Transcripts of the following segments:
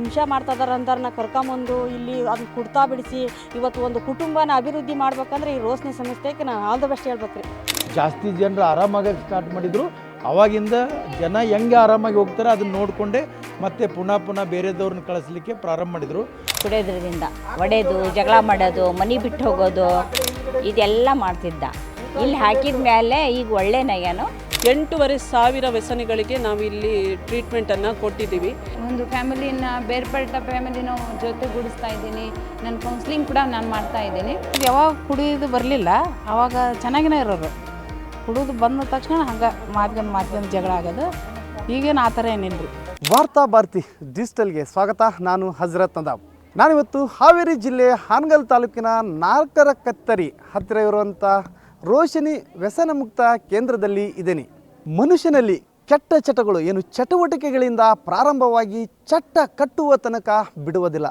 ಹಿಂಸೆ ಮಾಡ್ತಾ ಇದಾರೆ ಅಂತಾರನ್ನ ಕರ್ಕೊಂಬಂದು ಇಲ್ಲಿ ಅದನ್ನ ಕುಡ್ತಾ ಬಿಡಿಸಿ ಇವತ್ತು ಒಂದು ಕುಟುಂಬನ ಅಭಿವೃದ್ಧಿ ಮಾಡ್ಬೇಕಂದ್ರೆ ಈ ರೋಶನಿ ಸಂಸ್ಥೆಗೆ ನಾನು ಆಲ್ ದ ಬೆಸ್ಟ್ ಹೇಳ್ಬೇಕು ರೀ. ಜಾಸ್ತಿ ಜನರು ಆರಾಮಾಗಿ ಸ್ಟಾರ್ಟ್ ಮಾಡಿದರು. ಅವಾಗಿಂದ ಜನ ಹೆಂಗೆ ಆರಾಮಾಗಿ ಹೋಗ್ತಾರೆ ಅದನ್ನ ನೋಡಿಕೊಂಡೆ ಮತ್ತೆ ಪುನಃ ಬೇರೆದವ್ರನ್ನ ಕಳಿಸ್ಲಿಕ್ಕೆ ಪ್ರಾರಂಭ ಮಾಡಿದರು. ಕುಡಿಯೋದ್ರಿಂದ ಒಡೆದು ಜಗಳ ಮಾಡೋದು, ಮನೆ ಬಿಟ್ಟು ಹೋಗೋದು ಇದೆಲ್ಲ ಮಾಡ್ತಿದ್ದ. ಇಲ್ಲಿ ಹಾಕಿದ ಮೇಲೆ ಈಗ ಒಳ್ಳೆ ನಯನು. 8,500 ವ್ಯಸನಿಗಳಿಗೆ ನಾವು ಇಲ್ಲಿ ಟ್ರೀಟ್ಮೆಂಟನ್ನು ಕೊಟ್ಟಿದ್ದೀವಿ. ಒಂದು ಫ್ಯಾಮಿಲಿನ ಬೇರ್ಪಟ್ಟ ಫ್ಯಾಮಿಲಿನ ಜೊತೆಗೂಡಿಸ್ತಾ ಇದ್ದೀನಿ. ನನ್ನ ಕೌನ್ಸ್ಲಿಂಗ್ ಕೂಡ ನಾನು ಮಾಡ್ತಾ ಇದ್ದೀನಿ. ಯಾವಾಗ ಕುಡಿಯೋದು ಬರಲಿಲ್ಲ ಆವಾಗ ಚೆನ್ನಾಗಿನೇ ಇರೋರು. ಕುಡಿದು ಬಂದ ತಕ್ಷಣ ಹಂಗೆ ಮಾತ್ಕೊಂಡು ಜಗಳ ಆಗೋದು. ಈಗೇನು ಆ ಥರ ಏನಿಲ್ಲ ರೀ. ವಾರ್ತಾ ಭಾರತಿ ಡಿಜಿಟಲ್ಗೆ ಸ್ವಾಗತ. ನಾನು ಹಜರತ್ ನದಾಬ್. ನಾನಿವತ್ತು ಹಾವೇರಿ ಜಿಲ್ಲೆ ಹಾನಗಲ್ ತಾಲೂಕಿನ ನಾಲ್ಕರ ಕತ್ತರಿ ಹತ್ತಿರ ಇರುವಂಥ ರೋಶನಿ ವ್ಯಸನ ಮುಕ್ತ ಕೇಂದ್ರದಲ್ಲಿ ಇದ್ದೇನೆ. ಮನುಷ್ಯನಲ್ಲಿ ಕೆಟ್ಟ ಚಟಗಳು ಏನು ಚಟುವಟಿಕೆಗಳಿಂದ ಪ್ರಾರಂಭವಾಗಿ ಚಟ್ಟ ಕಟ್ಟುವ ತನಕ ಬಿಡುವುದಿಲ್ಲ.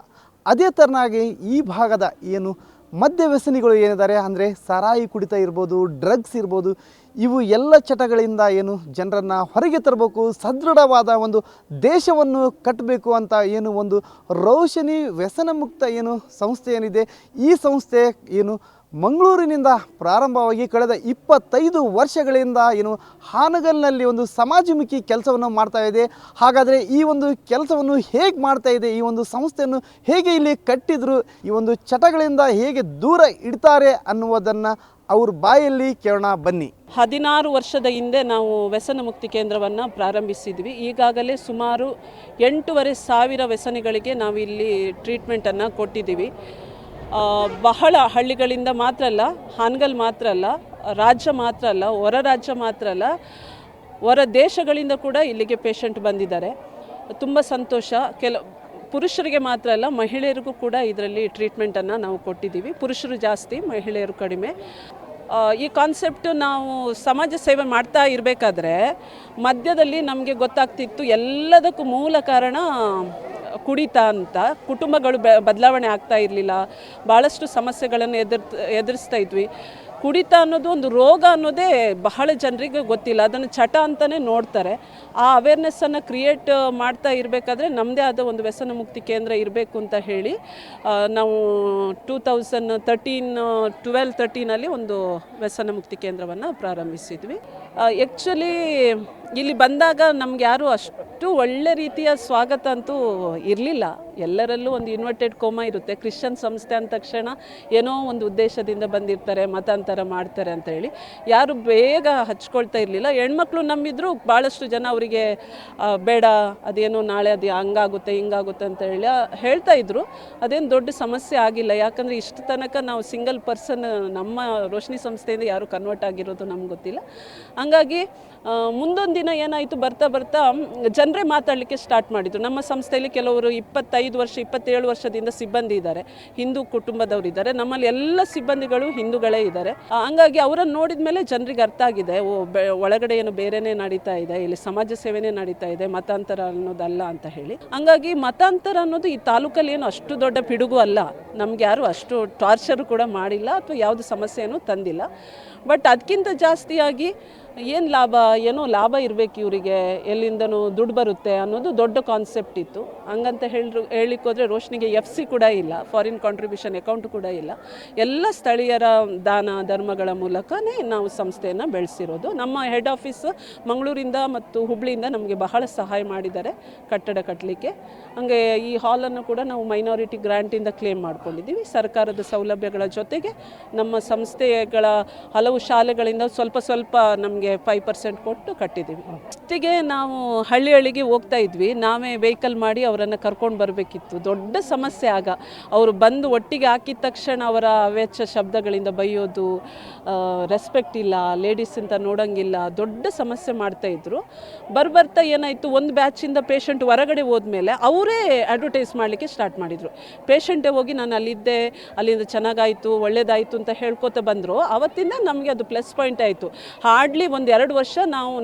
ಅದೇ ಥರನಾಗಿ ಈ ಭಾಗದ ಏನು ಮದ್ಯ ವ್ಯಸನಿಗಳು ಏನಿದ್ದಾರೆ ಅಂದರೆ ಸಾರಾಯಿ ಕುಡಿತ ಇರ್ಬೋದು, ಡ್ರಗ್ಸ್ ಇರ್ಬೋದು, ಇವು ಎಲ್ಲ ಚಟಗಳಿಂದ ಏನು ಜನರನ್ನು ಹೊರಗೆ ತರಬೇಕು, ಸದೃಢವಾದ ಒಂದು ದೇಶವನ್ನು ಕಟ್ಟಬೇಕು ಅಂತ ಏನು ಒಂದು ರೋಶನಿ ವ್ಯಸನ ಮುಕ್ತ ಏನು ಸಂಸ್ಥೆ ಏನಿದೆ, ಈ ಸಂಸ್ಥೆ ಏನು ಮಂಗಳೂರಿನಿಂದ ಪ್ರಾರಂಭವಾಗಿ ಕಳೆದ 25 ವರ್ಷಗಳಿಂದ ಏನು ಹಾನಗಲ್ನಲ್ಲಿ ಒಂದು ಸಮಾಜಮುಖಿ ಕೆಲಸವನ್ನು ಮಾಡ್ತಾ ಇದೆ. ಹಾಗಾದರೆ ಈ ಒಂದು ಕೆಲಸವನ್ನು ಹೇಗೆ ಮಾಡ್ತಾ ಇದೆ, ಈ ಒಂದು ಸಂಸ್ಥೆಯನ್ನು ಹೇಗೆ ಇಲ್ಲಿ ಕಟ್ಟಿದ್ರು, ಈ ಒಂದು ಚಟಗಳಿಂದ ಹೇಗೆ ದೂರ ಇಡ್ತಾರೆ ಅನ್ನುವುದನ್ನು ಅವ್ರ ಬಾಯಲ್ಲಿ ಕೇಳೋಣ ಬನ್ನಿ. 16 ವರ್ಷದ ಹಿಂದೆ ನಾವು ವ್ಯಸನ ಮುಕ್ತಿ ಕೇಂದ್ರವನ್ನು ಪ್ರಾರಂಭಿಸಿದ್ವಿ. ಈಗಾಗಲೇ ಸುಮಾರು 8,500 ವ್ಯಸನಿಗಳಿಗೆ ನಾವು ಇಲ್ಲಿ ಟ್ರೀಟ್ಮೆಂಟನ್ನು ಕೊಟ್ಟಿದ್ದೀವಿ. ಬಹಳ ಹಳ್ಳಿಗಳಿಂದ ಮಾತ್ರ ಅಲ್ಲ, ಹಾನಗಲ್ ಮಾತ್ರ ಅಲ್ಲ, ರಾಜ್ಯ ಮಾತ್ರ ಅಲ್ಲ, ಹೊರ ರಾಜ್ಯ ಮಾತ್ರ ಅಲ್ಲ, ಹೊರ ದೇಶಗಳಿಂದ ಕೂಡ ಇಲ್ಲಿಗೆ ಪೇಷಂಟ್ ಬಂದಿದ್ದಾರೆ. ತುಂಬ ಸಂತೋಷ. ಪುರುಷರಿಗೆ ಮಾತ್ರ ಅಲ್ಲ, ಮಹಿಳೆಯರಿಗೂ ಕೂಡ ಇದರಲ್ಲಿ ಟ್ರೀಟ್ಮೆಂಟನ್ನು ನಾವು ಕೊಟ್ಟಿದ್ದೀವಿ. ಪುರುಷರು ಜಾಸ್ತಿ, ಮಹಿಳೆಯರು ಕಡಿಮೆ. ಈ ಕಾನ್ಸೆಪ್ಟು ನಾವು ಸಮಾಜ ಸೇವೆ ಮಾಡ್ತಾ ಇರಬೇಕಾದ್ರೆ ಮಧ್ಯದಲ್ಲಿ ನಮಗೆ ಗೊತ್ತಾಗ್ತಿತ್ತು ಎಲ್ಲದಕ್ಕೂ ಮೂಲ ಕಾರಣ ಕುಡಿತ ಅಂತ. ಕುಟುಂಬಗಳು ಬದಲಾವಣೆ ಆಗ್ತಾ ಇರಲಿಲ್ಲ, ಭಾಳಷ್ಟು ಸಮಸ್ಯೆಗಳನ್ನು ಎದುರಿಸ್ತಾ ಇದ್ವಿ. ಕುಡಿತ ಅನ್ನೋದು ಒಂದು ರೋಗ ಅನ್ನೋದೇ ಬಹಳ ಜನರಿಗೆ ಗೊತ್ತಿಲ್ಲ, ಅದನ್ನು ಚಟ ಅಂತಲೇ ನೋಡ್ತಾರೆ. ಆ ಅವೇರ್ನೆಸ್ಸನ್ನು ಕ್ರಿಯೇಟ್ ಮಾಡ್ತಾ ಇರಬೇಕಾದ್ರೆ ನಮ್ಮದೇ ಆದ ಒಂದು ವ್ಯಸನ ಮುಕ್ತಿ ಕೇಂದ್ರ ಇರಬೇಕು ಅಂತ ಹೇಳಿ ನಾವು 2013 ಒಂದು ವ್ಯಸನ ಮುಕ್ತಿ ಕೇಂದ್ರವನ್ನು ಪ್ರಾರಂಭಿಸಿದ್ವಿ. ಆ್ಯಕ್ಚುಲಿ ಇಲ್ಲಿ ಬಂದಾಗ ನಮ್ಗೆ ಯಾರೂ ಅಷ್ಟು ಒಳ್ಳೆ ರೀತಿಯ ಸ್ವಾಗತ ಅಂತೂ ಇರಲಿಲ್ಲ. ಎಲ್ಲರಲ್ಲೂ ಒಂದು ಇನ್ವರ್ಟೆಡ್ ಕೋಮಾ ಇರುತ್ತೆ. ಕ್ರಿಶ್ಚಿಯನ್ ಸಂಸ್ಥೆ ಅಂದ ತಕ್ಷಣ ಏನೋ ಒಂದು ಉದ್ದೇಶದಿಂದ ಬಂದಿರ್ತಾರೆ, ಮತಾಂತರ ಮಾಡ್ತಾರೆ ಅಂತ ಹೇಳಿ ಯಾರು ಬೇಗ ಹಚ್ಕೊಳ್ತಾ ಇರಲಿಲ್ಲ. ಹೆಣ್ಮಕ್ಳು ನಂಬಿದ್ರು, ಭಾಳಷ್ಟು ಜನ ಅವರಿಗೆ ಬೇಡ, ಅದೇನೋ ನಾಳೆ ಅದು ಹಂಗಾಗುತ್ತೆ ಹಿಂಗಾಗುತ್ತೆ ಅಂತ ಹೇಳಿ ಹೇಳ್ತಾ ಇದ್ರು. ಅದೇನು ದೊಡ್ಡ ಸಮಸ್ಯೆ ಆಗಿಲ್ಲ. ಯಾಕಂದರೆ ಇಷ್ಟು ತನಕ ನಾವು ಸಿಂಗಲ್ ಪರ್ಸನ್ ನಮ್ಮ ರೋಶನಿ ಸಂಸ್ಥೆಯಿಂದ ಯಾರು ಕನ್ವರ್ಟ್ ಆಗಿರೋದು ನಮ್ಗೆ ಗೊತ್ತಿಲ್ಲ. ಹಂಗಾಗಿ ಮುಂದೊಂದು ದಿನ ಏನಾಯಿತು, ಬರ್ತಾ ಬರ್ತಾ ಜನರೇ ಮಾತಾಡಲಿಕ್ಕೆ ಸ್ಟಾರ್ಟ್ ಮಾಡಿದರು. ನಮ್ಮ ಸಂಸ್ಥೆಯಲ್ಲಿ ಕೆಲವರು 25 ವರ್ಷ 27 ವರ್ಷದಿಂದ ಸಿಬ್ಬಂದಿ ಇದ್ದಾರೆ, ಹಿಂದೂ ಕುಟುಂಬದವರಿದ್ದಾರೆ. ನಮ್ಮಲ್ಲಿ ಎಲ್ಲ ಸಿಬ್ಬಂದಿಗಳು ಹಿಂದೂಗಳೇ ಇದ್ದಾರೆ. ಹಂಗಾಗಿ ಅವರನ್ನು ನೋಡಿದ ಮೇಲೆ ಜನರಿಗೆ ಅರ್ಥ ಆಗಿದೆ, ಒಳಗಡೆ ಏನು ಬೇರೆನೇ ನಡೀತಾ ಇದೆ, ಇಲ್ಲಿ ಸಮಾಜ ಸೇವೆನೇ ನಡೀತಾ ಇದೆ, ಮತಾಂತರ ಅನ್ನೋದಲ್ಲ ಅಂತ ಹೇಳಿ. ಹಂಗಾಗಿ ಮತಾಂತರ ಅನ್ನೋದು ಈ ತಾಲೂಕಲ್ಲಿ ಏನು ಅಷ್ಟು ದೊಡ್ಡ ಪಿಡುಗು ಅಲ್ಲ. ನಮ್ಗೆ ಯಾರು ಅಷ್ಟು ಟಾರ್ಚರು ಕೂಡ ಮಾಡಿಲ್ಲ ಅಥವಾ ಯಾವುದು ಸಮಸ್ಯೆನೂ ತಂದಿಲ್ಲ. ಬಟ್ ಅದಕ್ಕಿಂತ ಜಾಸ್ತಿಯಾಗಿ ಏನು ಏನೋ ಲಾಭ ಇರಬೇಕು ಇವರಿಗೆ, ಎಲ್ಲಿಂದನೂ ದುಡ್ಡು ಬರುತ್ತೆ ಅನ್ನೋದು ದೊಡ್ಡ ಕಾನ್ಸೆಪ್ಟ್ ಇತ್ತು. ಹಂಗಂತ ಹೇಳಿಕ್ಕೆ ಹೋದರೆ ರೋಶನಿಗೆ FC ಕೂಡ ಇಲ್ಲ, ಫಾರಿನ್ ಕಾಂಟ್ರಿಬ್ಯೂಷನ್ ಅಕೌಂಟ್ ಕೂಡ ಇಲ್ಲ. ಎಲ್ಲ ಸ್ಥಳೀಯರ ದಾನ ಧರ್ಮಗಳ ಮೂಲಕನೇ ನಾವು ಸಂಸ್ಥೆಯನ್ನು ಬೆಳೆಸಿರೋದು. ನಮ್ಮ ಹೆಡ್ ಆಫೀಸ್ ಮಂಗಳೂರಿಂದ ಮತ್ತು ಹುಬ್ಳಿಯಿಂದ ನಮಗೆ ಬಹಳ ಸಹಾಯ ಮಾಡಿದ್ದಾರೆ ಕಟ್ಟಡ ಕಟ್ಟಲಿಕ್ಕೆ. ಹಾಗೆ ಈ ಹಾಲನ್ನು ಕೂಡ ನಾವು ಮೈನಾರಿಟಿ ಗ್ರ್ಯಾಂಟಿಂದ ಕ್ಲೇಮ್ ಮಾಡ್ಕೊಂಡಿದ್ದೀವಿ. ಸರ್ಕಾರದ ಸೌಲಭ್ಯಗಳ ಜೊತೆಗೆ ನಮ್ಮ ಸಂಸ್ಥೆಗಳ ಹಲವು ಶಾಲೆಗಳಿಂದ ಸ್ವಲ್ಪ ನಮಗೆ 5% ಕೊಟ್ಟು ಕಟ್ಟಿದ್ದೀವಿ. ಅಷ್ಟಿಗೆ ನಾವು ಹಳ್ಳಿಗೆ ಹೋಗ್ತಾ ಇದ್ವಿ, ನಾವೇ ವೆಹಿಕಲ್ ಮಾಡಿ ಅವರನ್ನು ಕರ್ಕೊಂಡು ಬರಬೇಕಿತ್ತು. ದೊಡ್ಡ ಸಮಸ್ಯೆ ಆಗ. ಅವರು ಬಂದು ಒಟ್ಟಿಗೆ ಹಾಕಿದ ತಕ್ಷಣ ಅವರ ಅವೆಚ್ಚ ಶಬ್ದಗಳಿಂದ ಬೈಯೋದು, ರೆಸ್ಪೆಕ್ಟ್ ಇಲ್ಲ, ಲೇಡೀಸ್ ಅಂತ ನೋಡೋಂಗಿಲ್ಲ, ದೊಡ್ಡ ಸಮಸ್ಯೆ ಮಾಡ್ತಾಯಿದ್ರು. ಬರ್ತಾ ಏನಾಯಿತು, ಒಂದು ಬ್ಯಾಚಿಂದ ಪೇಷಂಟ್ ಹೊರಗಡೆ ಹೋದ್ಮೇಲೆ ಅವರೇ ಅಡ್ವರ್ಟೈಸ್ ಮಾಡಲಿಕ್ಕೆ ಸ್ಟಾರ್ಟ್ ಮಾಡಿದರು. ಪೇಷಂಟೇ ಹೋಗಿ ನಾನು ಅಲ್ಲಿದ್ದೆ, ಅಲ್ಲಿಂದ ಚೆನ್ನಾಗಾಯಿತು, ಒಳ್ಳೇದಾಯಿತು ಅಂತ ಹೇಳ್ಕೊತ ಬಂದರು. ಆವತ್ತಿಂದ ನಮಗೆ ಅದು ಪ್ಲಸ್ ಪಾಯಿಂಟ್ ಆಯಿತು. ಹಾರ್ಡ್ಲಿ ಒಂದು 2 ವರ್ಷ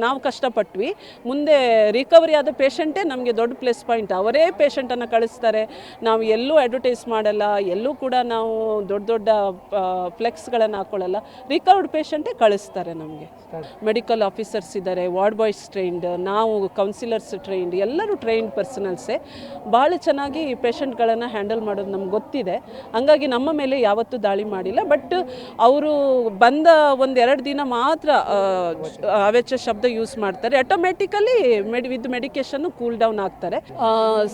ನಾವು ಕಷ್ಟಪಟ್ವಿ. ಮುಂದೆ ರಿಕವರಿ ಆದ ಪೇಷಂಟೇ ನಮಗೆ ದೊಡ್ಡ ಪ್ಲಸ್ ಪಾಯಿಂಟ್. ಅವರೇ ಪೇಷಂಟನ್ನು ಕಳಿಸ್ತಾರೆ. ನಾವು ಎಲ್ಲೂ ಅಡ್ವರ್ಟೈಸ್ ಮಾಡಲ್ಲ, ಎಲ್ಲೂ ಕೂಡ ನಾವು ದೊಡ್ಡ ಫ್ಲೆಕ್ಸ್ಗಳನ್ನು ಹಾಕೊಳ್ಳಲ್ಲ. ರಿಕವರ್ಡ್ ಪೇಷಂಟೇ ಕಳಿಸ್ತಾರೆ ನಮಗೆ. ಮೆಡಿಕಲ್ ಆಫೀಸರ್ಸ್ ಇದ್ದಾರೆ, ವಾರ್ಡ್ ಬಾಯ್ಸ್ ಟ್ರೈನ್ಡ್, ನಾವು ಕೌನ್ಸಿಲರ್ಸ್ ಟ್ರೈನ್ಡ್, ಎಲ್ಲರೂ ಟ್ರೈನ್ಡ್ ಪರ್ಸನಲ್ಸೇ. ಭಾಳ ಚೆನ್ನಾಗಿ ಪೇಷಂಟ್ಗಳನ್ನು ಹ್ಯಾಂಡಲ್ ಮಾಡೋದು ನಮ್ಗೆ ಗೊತ್ತಿದೆ. ಹಂಗಾಗಿ ನಮ್ಮ ಮೇಲೆ ಯಾವತ್ತೂ ದಾಳಿ ಮಾಡಿಲ್ಲ. ಬಟ್ ಅವರು ಬಂದ 1-2 ದಿನ ಮಾತ್ರ ಅವೆಚ್ಚ ಶಬ್ದ ಯೂಸ್ ಮಾಡ್ತಾರೆ. ಆಟೋಮೆಟಿಕಲಿ ವಿತ್ ಮೆಡಿಕೇಶನ್ನು ಕೂಲ್ ಡೌನ್ ಆಗ್ತಾರೆ.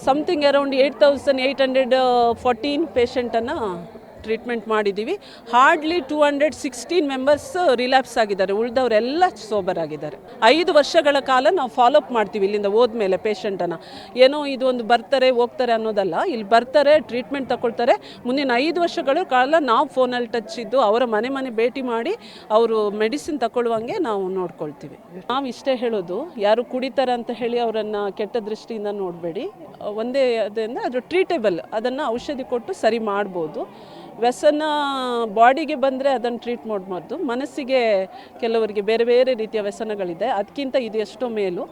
ಸಮಥಿಂಗ್ ಅರೌಂಡ್ 8,814 ಪೇಷಂಟನ್ನು ಟ್ರೀಟ್ಮೆಂಟ್ ಮಾಡಿದ್ದೀವಿ. ಹಾರ್ಡ್ಲಿ 216 ಮೆಂಬರ್ಸ್ ರಿಲ್ಯಾಪ್ಸ್ ಆಗಿದ್ದಾರೆ. ಉಳಿದವರೆಲ್ಲ ಸೋಬರ್ ಆಗಿದ್ದಾರೆ. 5 ವರ್ಷಗಳ ಕಾಲ ನಾವು ಫಾಲೋಅಪ್ ಮಾಡ್ತೀವಿ ಇಲ್ಲಿಂದ ಹೋದ್ಮೇಲೆ ಪೇಷಂಟನ್ನು. ಏನೋ ಇದು ಒಂದು ಬರ್ತಾರೆ ಹೋಗ್ತಾರೆ ಅನ್ನೋದಲ್ಲ. ಇಲ್ಲಿ ಬರ್ತಾರೆ, ಟ್ರೀಟ್ಮೆಂಟ್ ತಗೊಳ್ತಾರೆ. ಮುಂದಿನ 5 ವರ್ಷಗಳ ಕಾಲ ನಾವು ಫೋನಲ್ಲಿ ಟಚ್ ಇದ್ದು ಅವರ ಮನೆ ಭೇಟಿ ಮಾಡಿ ಅವರು ಮೆಡಿಸಿನ್ ತಗೊಳ್ಳುವಂಗೆ ನಾವು ನೋಡ್ಕೊಳ್ತೀವಿ. ನಾವು ಇಷ್ಟೇ ಹೇಳೋದು, ಯಾರು ಕುಡಿತಾರೆ ಅಂತ ಹೇಳಿ ಅವರನ್ನು ಕೆಟ್ಟ ದೃಷ್ಟಿಯಿಂದ ನೋಡಬೇಡಿ. ಒಂದೇ ಅದೇಂದರೆ ಅದು ಟ್ರೀಟೇಬಲ್, ಅದನ್ನು ಔಷಧಿ ಕೊಟ್ಟು ಸರಿ ಮಾಡ್ಬೋದು. ವ್ಯಸನ ಬಾಡಿಗೆ ಬಂದರೆ ಅದನ್ನು ಟ್ರೀಟ್ ಮಾಡಬಾರ್ದು. ಮನಸ್ಸಿಗೆ ಕೆಲವರಿಗೆ ಬೇರೆ ಬೇರೆ ರೀತಿಯ ವ್ಯಸನಗಳಿದೆ, ಅದಕ್ಕಿಂತ ಇದು ಎಷ್ಟೋ ಮೇಲು.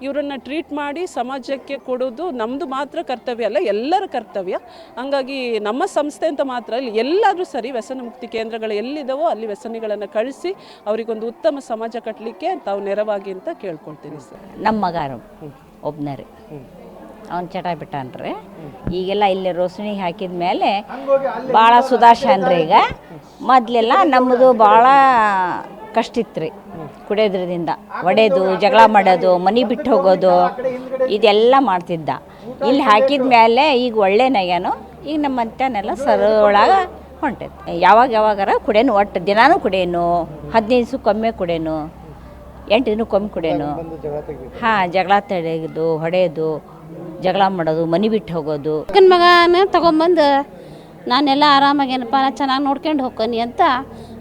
ಇವರನ್ನು ಟ್ರೀಟ್ ಮಾಡಿ ಸಮಾಜಕ್ಕೆ ಕೊಡೋದು ನಮ್ಮದು ಮಾತ್ರ ಕರ್ತವ್ಯ ಅಲ್ಲ, ಎಲ್ಲರ ಕರ್ತವ್ಯ. ಹಂಗಾಗಿ ನಮ್ಮ ಸಂಸ್ಥೆ ಅಂತ ಮಾತ್ರ ಇಲ್ಲಿ ಎಲ್ಲಾದರೂ ಸರಿ ವ್ಯಸನ ಮುಕ್ತಿ ಕೇಂದ್ರಗಳು ಎಲ್ಲಿದ್ದಾವೋ ಅಲ್ಲಿ ವ್ಯಸನಿಗಳನ್ನು ಕಳಿಸಿ ಅವರಿಗೊಂದು ಉತ್ತಮ ಸಮಾಜ ಕಟ್ಟಲಿಕ್ಕೆ ತಾವು ನೆರವಾಗಿ ಅಂತ ಕೇಳ್ಕೊಳ್ತೀನಿ ಸರ್. ನಮ್ಮ ಮಗ ಒಬ್ಬನೇ ರೀ, ಅವ್ನು ಚಟ ಬಿಟ್ಟಾನ್ರಿ. ಈಗೆಲ್ಲ ಇಲ್ಲಿ ರೋಸ್ನಿಗೆ ಹಾಕಿದ ಮೇಲೆ ಭಾಳ ಸುಧಾರ್ಸ್ಯಾನ್ರಿ. ಈಗ ಮೊದಲೆಲ್ಲ ನಮ್ಮದು ಭಾಳ ಕಷ್ಟ ಇತ್ತು ರೀ, ಕುಡಿಯೋದ್ರದಿಂದ ಹೊಡೆಯೋದು, ಜಗಳ ಮಾಡೋದು, ಮನೆ ಬಿಟ್ಟು ಹೋಗೋದು, ಇದೆಲ್ಲ ಮಾಡ್ತಿದ್ದ. ಇಲ್ಲಿ ಹಾಕಿದ ಮೇಲೆ ಈಗ ಒಳ್ಳೆನಾಗ್ಯಾನು. ಈಗ ನಮ್ಮ ಮಂತ್ಯನೆಲ್ಲ ಸರಳಾಗ ಹೊಂಟೈತೆ. ಯಾವಾಗಾರ ಕುಡಿಯೋನು, ಒಟ್ಟು ದಿನಾನೂ ಕುಡಿಯೋನು, 15 ದಿವಸಕ್ಕೊಮ್ಮೆ ಕುಡಿಯೋನು, 8 ದಿನಕ್ಕೊಮ್ಮೆ ಕುಡಿಯೋನು. ಹಾಂ, ಜಗಳ ತೆಗೆದು ಹೊಡೆಯೋದು, ಜಗಳ ಮಾಡೋದು, ಮನೆ ಬಿಟ್ಟು ಹೋಗೋದು. ಅಕ್ಕನ ಮಗನ ತೊಗೊಂಬಂದು ನಾನೆಲ್ಲ ಆರಾಮಾಗೇನಪ್ಪ, ನಾನು ಚೆನ್ನಾಗಿ ನೋಡ್ಕೊಂಡು ಹೋಗ್ತೀನಿ ಅಂತ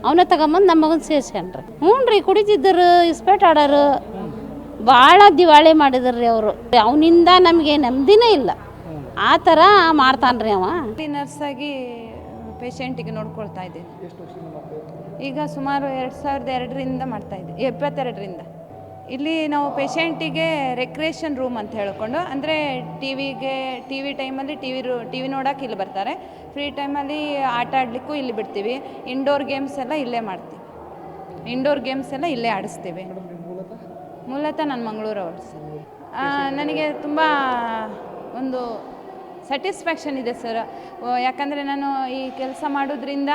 ಅವನ್ನ ತಗೊಂಬಂದು ನಮ್ಮ ಮಗನ ಸೇರ್ಸ್ಯಾನ್ರಿ. ಹ್ಞೂ ರೀ, ಕುಡಿತಿದ್ದರು, ಇಸ್ಪೇಟ್ ಆಡೋರು, ಭಾಳ ದಿವಾಳಿ ಮಾಡಿದ್ರಿ ಅವರು. ಅವನಿಂದ ನಮಗೆ ನೆಮ್ಮದಿನೇ ಇಲ್ಲ, ಆ ಥರ ಮಾಡ್ತಾನ್ರಿ ಅವ. ನರ್ಸಾಗಿ ಪೇಷಂಟಿಗೆ ನೋಡ್ಕೊಳ್ತಾ ಇದ್ದೀನಿ. ಈಗ ಸುಮಾರು 2002ರಿಂದ ಮಾಡ್ತಾಯಿದ್ದೆ, 72ರಿಂದ. ಇಲ್ಲಿ ನಾವು ಪೇಷಂಟಿಗೆ ರೆಕ್ರೇಷನ್ ರೂಮ್ ಅಂತ ಹೇಳ್ಕೊಂಡು, ಅಂದರೆ ಟಿ ವಿ ಟೈಮಲ್ಲಿ ಟಿ ವಿ ನೋಡೋಕೆ ಇಲ್ಲಿ ಬರ್ತಾರೆ. ಫ್ರೀ ಟೈಮಲ್ಲಿ ಆಟ ಆಡಲಿಕ್ಕೂ ಇಲ್ಲಿ ಬಿಡ್ತೀವಿ. ಇಂಡೋರ್ ಗೇಮ್ಸ್ ಎಲ್ಲ ಇಲ್ಲೇ ಮಾಡ್ತೀವಿ. ಇಂಡೋರ್ ಗೇಮ್ಸ್ ಎಲ್ಲ ಇಲ್ಲೇ ಆಡಿಸ್ತೀವಿ. ಮೂಲತಃ ನಾನು ಮಂಗಳೂರವ್ರು ಸರ್. ನನಗೆ ತುಂಬ ಒಂದು ಸ್ಯಾಟಿಸ್ಫ್ಯಾಕ್ಷನ್ ಇದೆ ಸರ್. ಯಾಕಂದರೆ ನಾನು ಈ ಕೆಲಸ ಮಾಡೋದ್ರಿಂದ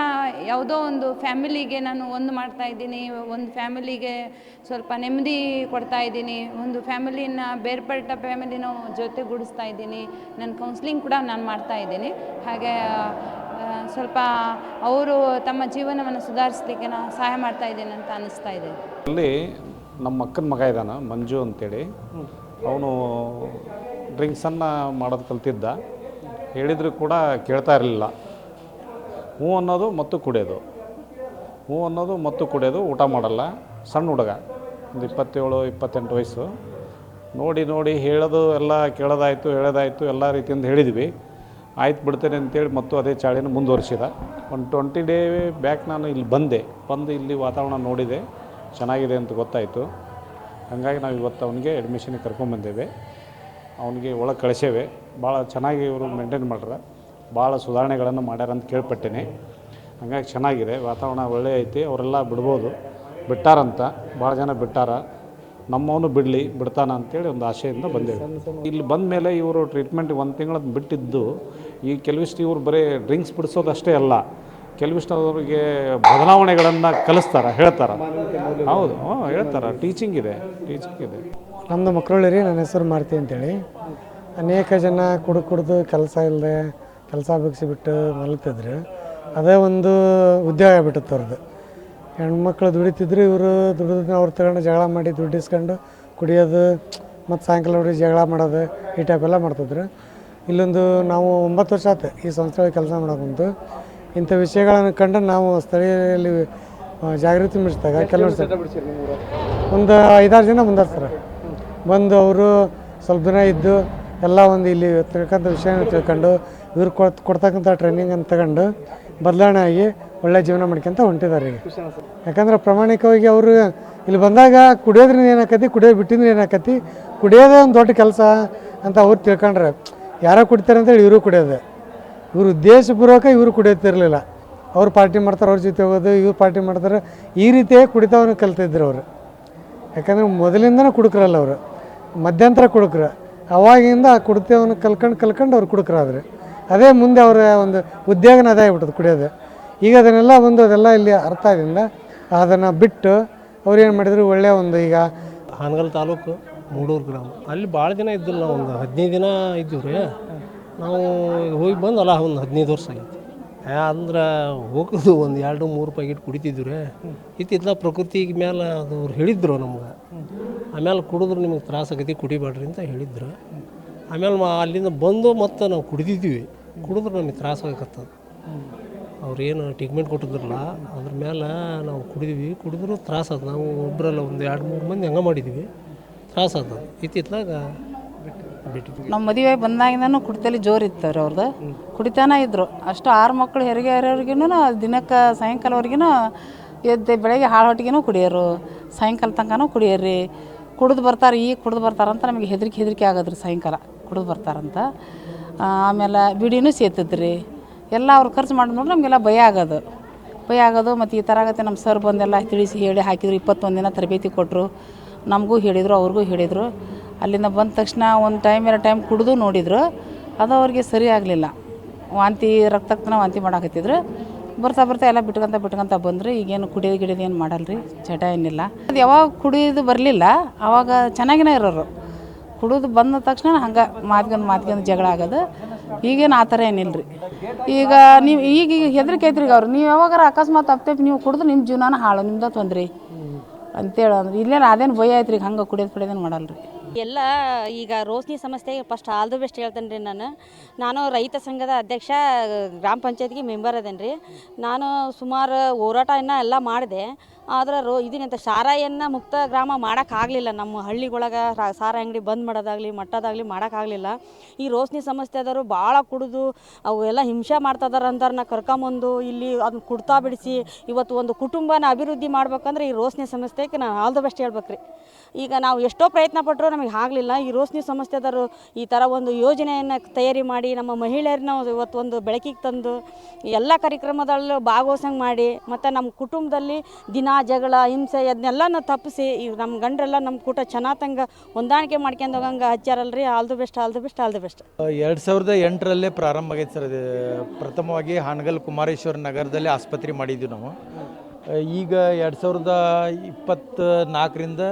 ಯಾವುದೋ ಒಂದು ಫ್ಯಾಮಿಲಿಗೆ ನಾನು ಒಂದು ಮಾಡ್ತಾಯಿದ್ದೀನಿ, ಒಂದು ಫ್ಯಾಮಿಲಿಗೆ ಸ್ವಲ್ಪ ನೆಮ್ಮದಿ ಕೊಡ್ತಾಯಿದ್ದೀನಿ, ಒಂದು ಫ್ಯಾಮಿಲಿನ ಬೇರ್ಪಟ್ಟ ಫ್ಯಾಮಿಲಿನ ಜೊತೆಗೂಡಿಸ್ತಾ ಇದ್ದೀನಿ. ನನ್ನ ಕೌನ್ಸ್ಲಿಂಗ್ ಕೂಡ ನಾನು ಮಾಡ್ತಾಯಿದ್ದೀನಿ. ಹಾಗೆ ಸ್ವಲ್ಪ ಅವರು ತಮ್ಮ ಜೀವನವನ್ನು ಸುಧಾರಿಸಲಿಕ್ಕೆ ನಾನು ಸಹಾಯ ಮಾಡ್ತಾಯಿದ್ದೀನಿ ಅಂತ ಅನ್ನಿಸ್ತಾ ಇದೆ. ಅಲ್ಲಿ ನಮ್ಮ ಅಕ್ಕನ ಮಗ ಇದ್ದಾನೆ ಮಂಜು ಅಂತೇಳಿ. ಅವನು ಡ್ರಿಂಕ್ಸನ್ನು ಮಾಡೋದು ಕಲ್ತಿದ್ದ. ಹೇಳಿದರೂ ಕೂಡ ಕೇಳ್ತಾ ಇರಲಿಲ್ಲ. ಹ್ಞೂ ಅನ್ನೋದು ಮತ್ತು ಕುಡಿಯೋದು, ಹ್ಞೂ ಅನ್ನೋದು ಮತ್ತು ಕುಡಿಯೋದು, ಊಟ ಮಾಡಲ್ಲ. ಸಣ್ಣ ಹುಡುಗ, ಒಂದು 27-28 ವಯಸ್ಸು. ನೋಡಿ ಹೇಳೋದು ಎಲ್ಲ ಹೇಳೋದಾಯಿತು ಎಲ್ಲ ರೀತಿಯಿಂದ ಹೇಳಿದ್ವಿ. ಆಯ್ತು ಬಿಡ್ತೇನೆ ಅಂತೇಳಿ ಮತ್ತು ಅದೇ ಚಾಳಿನ ಮುಂದುವರಿಸಿದ. ಒಂದು 20 ಡೇ ಬ್ಯಾಕ್ ನಾನು ಇಲ್ಲಿ ಬಂದು ಇಲ್ಲಿ ವಾತಾವರಣ ನೋಡಿದೆ, ಚೆನ್ನಾಗಿದೆ ಅಂತ ಗೊತ್ತಾಯಿತು. ಹಾಗಾಗಿ ನಾವು ಇವತ್ತು ಅವನಿಗೆ ಅಡ್ಮಿಷನ್ಗೆ ಕರ್ಕೊಂಡ್ಬಂದೇವೆ. ಅವನಿಗೆ ಒಳಗೆ ಕಳಿಸೇವೆ. ಭಾಳ ಚೆನ್ನಾಗಿ ಇವರು ಮೇಂಟೈನ್ ಮಾಡ್ರೆ, ಭಾಳ ಸುಧಾರಣೆಗಳನ್ನು ಮಾಡ್ಯಾರ ಅಂತ ಕೇಳ್ಪಟ್ಟೇನೆ. ಹಾಗಾಗಿ ಚೆನ್ನಾಗಿದೆ, ವಾತಾವರಣ ಒಳ್ಳೆ ಐತಿ. ಅವರೆಲ್ಲ ಬಿಟ್ಟಾರಂತ, ಭಾಳ ಜನ ಬಿಟ್ಟಾರ. ನಮ್ಮವನು ಬಿಡ್ತಾನ ಅಂತೇಳಿ ಒಂದು ಆಶೆಯಿಂದ ಬಂದೇವೆ. ಇಲ್ಲಿ ಬಂದ ಮೇಲೆ ಇವರು ಟ್ರೀಟ್ಮೆಂಟ್ 1 ತಿಂಗಳದ್ದು ಬಿಟ್ಟಿದ್ದು. ಈ ಕೆಲವಿಷ್ಟು ಇವರು ಬರೀ ಡ್ರಿಂಕ್ಸ್ ಬಿಡಿಸೋದಷ್ಟೇ ಅಲ್ಲ, ಕೆಲವಿಷ್ಟು ಅವರಿಗೆ ಬದಲಾವಣೆಗಳನ್ನು ಕಲಿಸ್ತಾರೆ, ಹೇಳ್ತಾರೆ. ಹೌದು, ಹೇಳ್ತಾರೆ. ಟೀಚಿಂಗ್ ಇದೆ. ನಮ್ಮದು ಮಕ್ಕಳು ರೀ. ನನ್ನ ಹೆಸರು ಮಾರುತಿ ಅಂತೇಳಿ. ಅನೇಕ ಜನ ಕುಡಿದು ಕೆಲಸ ಬಿಗಿಸಿಬಿಟ್ಟು ಮಲಗ್ತಿದ್ರು. ಅದೇ ಒಂದು ಉದ್ಯೋಗ ಆಗ್ಬಿಟ್ಟಿತ್ತು ಅವ್ರದ್ದು. ಹೆಣ್ಮಕ್ಳು ದುಡಿತಿದ್ರು, ಇವರು ದುಡಿದು ಅವ್ರು ತಗೊಂಡು ಜಗಳ ಮಾಡಿ ದುಡ್ಡು ಇಸ್ಕೊಂಡು ಕುಡಿಯೋದು, ಮತ್ತು ಸಾಯಂಕಾಲ ನೋಡಿ ಜಗಳ ಮಾಡೋದು, ಈ ಟೈಪ್ ಎಲ್ಲ ಮಾಡ್ತಿದ್ರು. ಇಲ್ಲೊಂದು ನಾವು 9 ವರ್ಷ ಆಯ್ತು ಈ ಸಂಸ್ಥೆಯಲ್ಲಿ ಕೆಲಸ ಮಾಡೋಕ್ಕಂತು. ಇಂಥ ವಿಷಯಗಳನ್ನು ಕಂಡು ನಾವು ಸ್ಥಳೀಯರಲ್ಲಿ ಜಾಗೃತಿ ಮೂಡಿಸಿದಾಗ ಕೆಲವರು ಒಂದು 5-6 ಜನ ಮುಂದಾಡ್ತಾರೆ. ಬಂದು ಅವರು ಸ್ವಲ್ಪ ದಿನ ಇದ್ದು ಎಲ್ಲ ಒಂದು ಇಲ್ಲಿ ತಿಳ್ಕೊಂಥ ವಿಷಯನ ತಿಳ್ಕೊಂಡು ಇವ್ರು ಕೊಡ್ತಕ್ಕಂಥ ಟ್ರೈನಿಂಗನ್ನು ತಗೊಂಡು ಬದಲಾವಣೆ ಆಗಿ ಒಳ್ಳೆ ಜೀವನ ಮಾಡ್ಕೊಂತ ಹೊಂಟಿದ್ದಾರೆ ಈಗ. ಯಾಕಂದರೆ ಪ್ರಾಮಾಣಿಕವಾಗಿ ಅವರು ಇಲ್ಲಿ ಬಂದಾಗ ಕುಡಿಯೋದ್ರಿಂದ ಏನಾಕತಿ, ಕುಡಿಯೋದು ಬಿಟ್ಟಿಂದ್ರೆ ಏನಾಕತಿ, ಕುಡಿಯೋದೇ ಒಂದು ದೊಡ್ಡ ಕೆಲಸ ಅಂತ ಅವ್ರು ತಿಳ್ಕೊಂಡ್ರೆ ಯಾರೋ ಕುಡಿತಾರೆ ಅಂತೇಳಿ ಇವರು ಕುಡಿಯೋದು. ಇವರು ಉದ್ದೇಶಪೂರ್ವಕ ಇವರು ಕುಡಿಯೋತಿರಲಿಲ್ಲ. ಅವ್ರು ಪಾರ್ಟಿ ಮಾಡ್ತಾರೆ, ಅವ್ರ ಜೊತೆ ಹೋಗೋದು, ಇವ್ರು ಪಾರ್ಟಿ ಮಾಡ್ತಾರೆ, ಈ ರೀತಿಯೇ ಕುಡಿತವನ್ನು ಕಲ್ತಿದ್ರು ಅವರು. ಯಾಕಂದರೆ ಮೊದಲಿಂದನೇ ಕುಡುಕರಲ್ಲ ಅವರು, ಮಧ್ಯಂತರ ಕುಡುಕರು. ಅವಾಗಿಂದ ಆ ಕುಡಿತವನ್ನು ಕಲ್ಕೊಂಡು ಅವ್ರು ಕುಡುಕರಾದ್ರು. ಅದೇ ಮುಂದೆ ಅವರ ಒಂದು ಉದ್ಯೋಗನ ಅದೇ ಆಗ್ಬಿಟ್ಟದು ಕುಡಿಯೋದು. ಈಗ ಅದನ್ನೆಲ್ಲ ಅದೆಲ್ಲ ಇಲ್ಲಿ ಅರ್ಥ ಆಗಿಂದ ಅದನ್ನು ಬಿಟ್ಟು ಅವ್ರು ಏನು ಮಾಡಿದ್ರು, ಒಳ್ಳೆಯ ಒಂದು ಈಗ ಹಾನಗಲ್ ತಾಲೂಕು ಮೂಡೂರು ಗ್ರಾಮ, ಅಲ್ಲಿ ಭಾಳ ದಿನ ಇದ್ದಿಲ್ಲ. ನಾವು ಒಂದು 15 ದಿನ ಇದ್ದೀವಿ ರೀ. ನಾವು ಹೋಗಿ ಬಂದಲ್ಲ ಒಂದು 15 ವರ್ಷ ಆಗೈತಿ. ಅಂದ್ರೆ ಹೋಗೋದು ಒಂದು 2-3 ಪ್ಯಾಕೆಟ್ ಕುಡಿತಿದ್ವಿ ರೀ. ಇತ್ತಿತ್ತಲ ಪ್ರಕೃತಿಗೆ ಮೇಲೆ ಅದು ಅವ್ರು ಹೇಳಿದ್ರು ನಮ್ಗೆ. ಆಮೇಲೆ ಕುಡಿದ್ರು ನಿಮಗೆ ತ್ರಾಸ ಆಗೈತಿ, ಕುಡಿಬೇಡ್ರಿ ಅಂತ ಹೇಳಿದ್ರು. ಆಮೇಲೆ ಅಲ್ಲಿಂದ ಬಂದು ಮತ್ತು ನಾವು ಕುಡಿದಿದ್ವಿ. ಕುಡಿದ್ರೆ ನಮಗೆ ತ್ರಾಸ ಆಗಕತ್ತದ. ಅವ್ರೇನು ಟ್ರೀಟ್ಮೆಂಟ್ ಕೊಟ್ಟಿದ್ರಲ್ಲ ಅದ್ರ ಮೇಲೆ ನಾವು ಕುಡಿದ್ರು ತ್ರಾಸ ಆದ. ನಾವು ಒಬ್ಬರಲ್ಲ ಒಂದು 2-3 ಮಂದಿ ಹಂಗೆ ಮಾಡಿದ್ವಿ, ತ್ರಾಸ ಆಗ್ತದೆ. ಇತ್ತಿತ್ತಲಾಗ ಬಿಟ್ಟಿದ್ವಿ. ನಮ್ಮ ಮದುವೆ ಬಂದಾಗಿಂದನೂ ಕುಡಿತಲ್ಲಿ ಜೋರು ಇತ್ತು ರೀ ಅವ್ರದ್ದು. ಕುಡಿತಾನೆ ಇದ್ದರು. ಅಷ್ಟು 6 ಮಕ್ಕಳು ಹೆರಿಗೆ ಇರೋರಿಗೂ ದಿನಕ್ಕೆ ಸಾಯಂಕಾಲವರೆಗೂ ಎದ್ದು ಬೆಳಗ್ಗೆ ಹಾಳು ಹೊಟ್ಟಿಗೆನೂ ಕುಡಿಯೋರು, ಸಾಯಂಕಾಲ ತನಕನೂ ಕುಡಿಯೋರಿ. ಕುಡಿದು ಬರ್ತಾರೆ, ಈಗ ಕುಡಿದು ಬರ್ತಾರಂತ ನಮಗೆ ಹೆದರಿಕೆ ಆಗೋದ್ರಿ. ಸಾಯಂಕಾಲ ಕುಡಿದು ಬರ್ತಾರಂತ. ಆಮೇಲೆ ಬಿಡಿನೂ ಸೇತಿದ್ರಿ. ಎಲ್ಲ ಅವ್ರು ಖರ್ಚು ಮಾಡಿ ನೋಡ್ರಿ ನಮಗೆಲ್ಲ ಭಯ ಆಗೋದು. ಮತ್ತು ಈ ಥರ ಆಗತ್ತೆ ನಮ್ಮ ಸರ್ ಬಂದೆಲ್ಲ ತಿಳಿಸಿ ಹೇಳಿ ಹಾಕಿದ್ರು. 21 ದಿನ ತರಬೇತಿ ಕೊಟ್ಟರು. ನಮಗೂ ಹೇಳಿದರು, ಅವ್ರಿಗೂ ಹೇಳಿದರು. ಅಲ್ಲಿಂದ ಬಂದ ತಕ್ಷಣ ಒಂದು ಟೈಮ್ 2 ಟೈಮ್ ಕುಡಿದು ನೋಡಿದ್ರು. ಅದು ಅವ್ರಿಗೆ ಸರಿ ಆಗಲಿಲ್ಲ. ವಾಂತಿ, ರಕ್ತಕ್ತನ ವಾಂತಿ ಮಾಡಾಕತ್ತಿದ್ರು. ಬರ್ತಾ ಎಲ್ಲ ಬಿಟ್ಕೊಂತ ಬಂದರೆ ಈಗೇನು ಕುಡಿಯೋದು ಏನು ಮಾಡಲ್ರಿ, ಚಟ ಏನಿಲ್ಲ. ಅದು ಯಾವಾಗ ಕುಡಿಯೋದು ಬರಲಿಲ್ಲ ಆವಾಗ ಚೆನ್ನಾಗಿನೇ ಇರೋರು. ಕುಡಿದು ಬಂದ ತಕ್ಷಣ ಹಂಗೆ ಮಾತ್ಕೊಂಡು ಜಗಳ ಆಗೋದು. ಈಗೇನು ಆ ಥರ ಏನಿಲ್ಲ ರೀ. ಈಗ ನೀವು ಈಗ ಹೆದರಿಕೆ ಐತ್ರಿ. ಅವ್ರು ನೀವು ಯಾವಾಗಾರ ಅಕಸ್ಮಾತ್ ಅಪ್ತೇಪ್ ನೀವು ಕುಡಿದು ನಿಮ್ಮ ಜೀವನ ಹಾಳು, ನಿಮ್ದು ತೊಂದ್ರೆ ಅಂತೇಳಿ ಅಂದ್ರೆ ಇಲ್ಲೇನು ಅದೇನು ಭಯ ಐತ್ರಿ. ಹಂಗೆ ಕುಡಿಯೋದೇನು ಮಾಡಲ್ರಿ. ಎಲ್ಲ ಈಗ ರೋಶನಿ ಸಂಸ್ಥೆಗೆ ಫಸ್ಟ್ ಆಲ್ ದ ಬೆಸ್ಟ್ ಹೇಳ್ತೇನೆ ರೀ. ನಾನು ರೈತ ಸಂಘದ ಅಧ್ಯಕ್ಷ, ಗ್ರಾಮ ಪಂಚಾಯತ್ಗೆ ಮೆಂಬರ್ ಅದೇನು ರೀ. ನಾನು ಸುಮಾರು ಹೋರಾಟನ ಎಲ್ಲ ಮಾಡಿದೆ. ಆದ್ರೆ ಇದನ್ನಂತ ಸಾರಾಯಿಯನ್ನು ಮುಕ್ತ ಗ್ರಾಮ ಮಾಡೋಕ್ಕಾಗಲಿಲ್ಲ. ನಮ್ಮ ಹಳ್ಳಿಗೊಳಗೆ ಸಾರಾಯಿ ಅಂಗಡಿ ಬಂದ್ ಮಾಡೋದಾಗಲಿ ಮಟ್ಟದಾಗಲಿ ಮಾಡೋಕ್ಕಾಗಲಿಲ್ಲ. ಈ ರೋಶನಿ ಸಂಸ್ಥೆದವರು ಭಾಳ ಕುಡಿದು ಅವೆಲ್ಲ ಹಿಂಸೆ ಮಾಡ್ತಿದಾರೆ ಅಂತಾರನ್ನ ಕರ್ಕೊಂಬಂದು ಇಲ್ಲಿ ಅದನ್ನ ಕುಡ್ತಾ ಬಿಡಿಸಿ ಇವತ್ತು ಒಂದು ಕುಟುಂಬನ ಅಭಿವೃದ್ಧಿ ಮಾಡ್ಬೇಕಂದ್ರೆ ಈ ರೋಶನಿ ಸಂಸ್ಥೆಗೆ ನಾನು ಆಲ್ ದ ಬೆಸ್ಟ್ ಹೇಳ್ಬೇಕು ರೀ. ಈಗ ನಾವು ಎಷ್ಟೋ ಪ್ರಯತ್ನ ಪಟ್ಟರು ನಮಗೆ ಆಗಲಿಲ್ಲ. ಈ ರೋಶನಿ ಸಂಸ್ಥೆದವರು ಈ ಥರ ಒಂದು ಯೋಜನೆಯನ್ನು ತಯಾರಿ ಮಾಡಿ ನಮ್ಮ ಮಹಿಳೆಯರನ್ನ ಇವತ್ತು ಒಂದು ಬೆಳಕಿಗೆ ತಂದು ಎಲ್ಲ ಕಾರ್ಯಕ್ರಮದಲ್ಲೂ ಭಾಗವಹಿಸಂಗೆ ಮಾಡಿ, ಮತ್ತು ನಮ್ಮ ಕುಟುಂಬದಲ್ಲಿ ದಿನ ಜಗಳ ಹಿಂಸೆ ಅದನ್ನೆಲ್ಲ ತಪ್ಪಿಸಿ ನಮ್ಮ ಗಂಡರೆಲ್ಲ ನಮ್ಮ ಕೂಟ ಚೆನ್ನಾಗಿ ಹೊಂದಾಣಿಕೆ ಮಾಡ್ಕೊಂಡು ಹೋಗಂಗೆ ಹಚ್ಚಾರಲ್ರಿ. ಆಲ್ ದಿ ಬೆಸ್ಟ್ 2008ರಲ್ಲೇ ಪ್ರಾರಂಭ ಆಗೈತೆ ಸರ್. ಇದು ಪ್ರಥಮವಾಗಿ ಹಾನಗಲ್ ಕುಮಾರೇಶ್ವರ ನಗರದಲ್ಲಿ ಆಸ್ಪತ್ರೆ ಮಾಡಿದ್ವಿ ನಾವು. ಈಗ 2024ರಿಂದ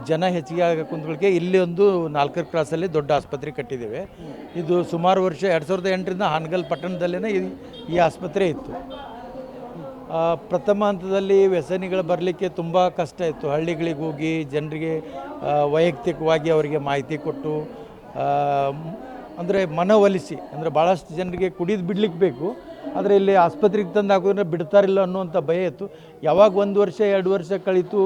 ಜನ ಹೆಚ್ಚಿಗೆ ಆಗ ಕುಂತ್ಗಳಿಗೆ ಇಲ್ಲಿ ಒಂದು 4ನೇ ಕ್ರಾಸಲ್ಲಿ ದೊಡ್ಡ ಆಸ್ಪತ್ರೆ ಕಟ್ಟಿದ್ದೇವೆ. ಇದು ಸುಮಾರು ವರ್ಷ 2008ರಿಂದ ಹಾನಗಲ್ ಪಟ್ಟಣದಲ್ಲೇ ಈ ಆಸ್ಪತ್ರೆ ಇತ್ತು. ಪ್ರಥಮ ಹಂತದಲ್ಲಿ ವ್ಯಸನಿಗಳು ಬರಲಿಕ್ಕೆ ತುಂಬ ಕಷ್ಟ ಇತ್ತು. ಹಳ್ಳಿಗಳಿಗೆ ಹೋಗಿ ಜನರಿಗೆ ವೈಯಕ್ತಿಕವಾಗಿ ಅವರಿಗೆ ಮಾಹಿತಿ ಕೊಟ್ಟು ಅಂದರೆ ಮನವೊಲಿಸಿ, ಅಂದರೆ ಭಾಳಷ್ಟು ಜನರಿಗೆ ಕುಡಿದು ಬಿಡ್ಲಿಕ್ಕೆ ಬೇಕು, ಆದರೆ ಇಲ್ಲಿ ಆಸ್ಪತ್ರೆಗೆ ತಂದು ಹಾಕೋದ್ರೆ ಬಿಡ್ತಾರಿಲ್ಲ ಅನ್ನುವಂಥ ಭಯ ಇತ್ತು. ಯಾವಾಗ 1 ವರ್ಷ 2 ವರ್ಷ ಕಳೀತು,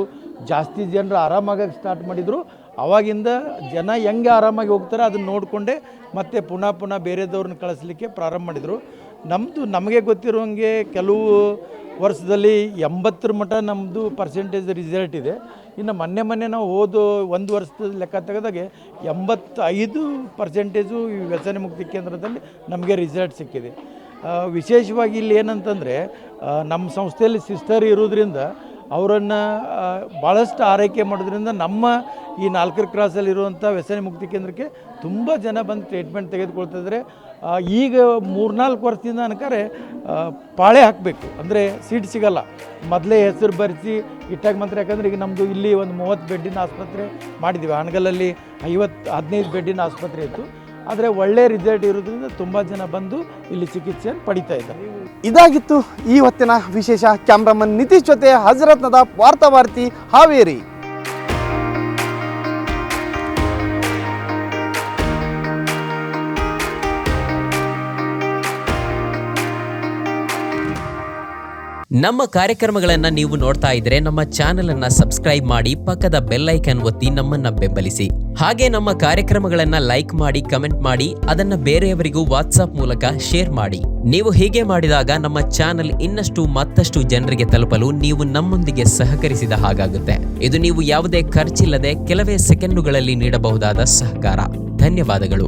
ಜಾಸ್ತಿ ಜನರು ಆರಾಮಾಗಕ್ಕೆ ಸ್ಟಾರ್ಟ್ ಮಾಡಿದರು. ಆವಾಗಿಂದ ಜನ ಹೆಂಗೆ ಆರಾಮಾಗಿ ಹೋಗ್ತಾರೆ ಅದನ್ನು ನೋಡಿಕೊಂಡೆ ಮತ್ತೆ ಪುನಃ ಬೇರೆದವ್ರನ್ನ ಕಳಿಸ್ಲಿಕ್ಕೆ ಪ್ರಾರಂಭ ಮಾಡಿದರು. ನಮಗೆ ಗೊತ್ತಿರೋಂಗೆ ಕೆಲವು ವರ್ಷದಲ್ಲಿ 80 ಮಟ್ಟ ನಮ್ಮದು ಪರ್ಸೆಂಟೇಜ್ ರಿಸಲ್ಟ್ ಇದೆ. ಇನ್ನು ಮೊನ್ನೆ ನಾವು ಹೋದ 1 ವರ್ಷದ ಲೆಕ್ಕ ತೆಗೆದಾಗೆ 85% ಈ ವ್ಯಸನ ಮುಕ್ತಿ ಕೇಂದ್ರದಲ್ಲಿ ನಮಗೆ ರಿಸಲ್ಟ್ ಸಿಕ್ಕಿದೆ. ವಿಶೇಷವಾಗಿ ಇಲ್ಲಿ ಏನಂತಂದರೆ ನಮ್ಮ ಸಂಸ್ಥೆಯಲ್ಲಿ ಸಿಸ್ಟರ್ ಇರೋದ್ರಿಂದ ಅವರನ್ನು ಭಾಳಷ್ಟು ಆರೈಕೆ ಮಾಡೋದ್ರಿಂದ ನಮ್ಮ ಈ 4ನೇ ಕ್ರಾಸಲ್ಲಿರುವಂಥ ವ್ಯಸನ ಮುಕ್ತಿ ಕೇಂದ್ರಕ್ಕೆ ತುಂಬ ಜನ ಬಂದು ಟ್ರೀಟ್ಮೆಂಟ್ ತೆಗೆದುಕೊಳ್ತಿದ್ದಾರೆ. ಈಗ 3-4 ವರ್ಷದಿಂದ ಅನ್ಕಾರೆ ಪಾಳೆ ಹಾಕಬೇಕು, ಅಂದರೆ ಸೀಟ್ ಸಿಗಲ್ಲ. ಮೊದಲೇ ಹೆಸರು ಬರೆಸಿ ಇಟ್ಟಾಗ ಮಾತ್ರ. ಯಾಕಂದರೆ ಈಗ ನಮ್ಮದು ಇಲ್ಲಿ ಒಂದು 30 ಬೆಡ್ಡಿನ ಆಸ್ಪತ್ರೆ ಮಾಡಿದ್ದೀವಿ. ಹಾನಗಲಲ್ಲಿ 15 ಬೆಡ್ಡಿನ ಆಸ್ಪತ್ರೆ ಇತ್ತು. ಆದರೆ ಒಳ್ಳೆ ರಿಸಲ್ಟ್ ಇರೋದ್ರಿಂದ ತುಂಬ ಜನ ಬಂದು ಇಲ್ಲಿ ಚಿಕಿತ್ಸೆಯನ್ನು ಪಡಿತಾ ಇದ್ದಾರೆ. ಇದಾಗಿತ್ತು ಈ ಹೊತ್ತಿನ ವಿಶೇಷ. ಕ್ಯಾಮ್ರಾಮನ್ ನಿತೀಶ್ ಜೊತೆ ಹಜರತ್ ನದಾಫ್, ವಾರ್ತಾವಾರ್ತಿ, ಹಾವೇರಿ. ನಮ್ಮ ಕಾರ್ಯಕ್ರಮಗಳನ್ನ ನೀವು ನೋಡ್ತಾ ಇದ್ರೆ ನಮ್ಮ ಚಾನೆಲ್ ಅನ್ನ ಸಬ್ಸ್ಕ್ರೈಬ್ ಮಾಡಿ, ಪಕ್ಕದ ಬೆಲ್ ಐಕಾನ್ ಒತ್ತಿ ನಮ್ಮನ್ನ ಬೆಂಬಲಿಸಿ. ಹಾಗೆ ನಮ್ಮ ಕಾರ್ಯಕ್ರಮಗಳನ್ನ ಲೈಕ್ ಮಾಡಿ, ಕಮೆಂಟ್ ಮಾಡಿ, ಅದನ್ನ ಬೇರೆಯವರಿಗೂ ವಾಟ್ಸ್ಆಪ್ ಮೂಲಕ ಶೇರ್ ಮಾಡಿ. ನೀವು ಹೀಗೆ ಮಾಡಿದಾಗ ನಮ್ಮ ಚಾನೆಲ್ ಇನ್ನಷ್ಟು ಮತ್ತಷ್ಟು ಜನರಿಗೆ ತಲುಪಲು ನೀವು ನಮ್ಮೊಂದಿಗೆ ಸಹಕರಿಸಿದ ಹಾಗಾಗುತ್ತೆ. ಇದು ನೀವು ಯಾವುದೇ ಖರ್ಚಿಲ್ಲದೆ ಕೆಲವೇ ಸೆಕೆಂಡುಗಳಲ್ಲಿ ನೀಡಬಹುದಾದ ಸಹಕಾರ. ಧನ್ಯವಾದಗಳು.